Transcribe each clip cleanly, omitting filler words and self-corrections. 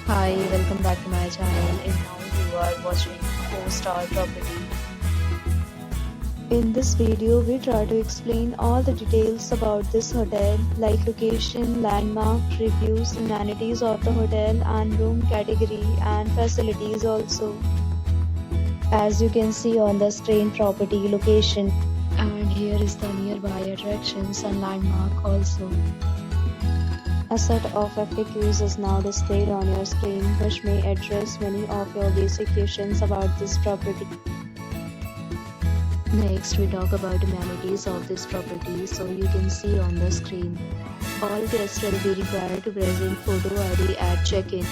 Hi, welcome back to my channel, and now you are watching 4-star property. In this video, we try to explain all the details about this hotel, like location, landmark, reviews, amenities of the hotel, and room category and facilities also. As you can see on the screen, property location, and here is the nearby attractions and landmark also. A set of FAQs is now displayed on your screen, which may address many of your basic questions about this property. Next, we talk about amenities of this property, so you can see on the screen. All guests will be required to present photo ID at check-in.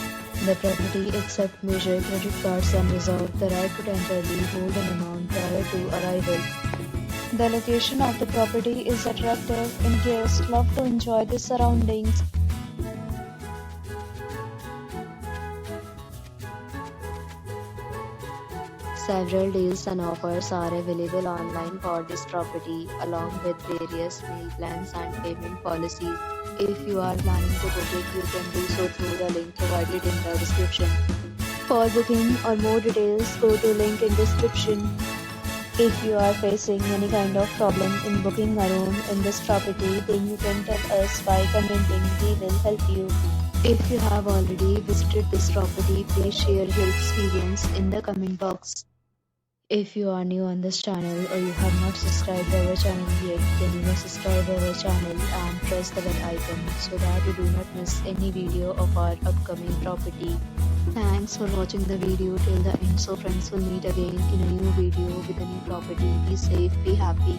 The property accepts major credit cards and reserves the right to temporarily hold an amount prior to arrival. The location of the property is attractive and guests love to enjoy the surroundings. Several deals and offers are available online for this property, along with various meal plans and payment policies. If you are planning to book it, you can do so through the link provided in the description. For booking or more details, go to link in description. If you are facing any kind of problem in booking a room in this property, then you can tell us by commenting. We will help you. If you have already visited this property, please share your experience in the comment box. If you are new on this channel or you have not subscribed our channel yet, then you must subscribe our channel and press the bell icon so that you do not miss any video of our upcoming property. Thanks for watching the video till the end. So friends, will meet again in a new video with a new property. Be safe, be happy.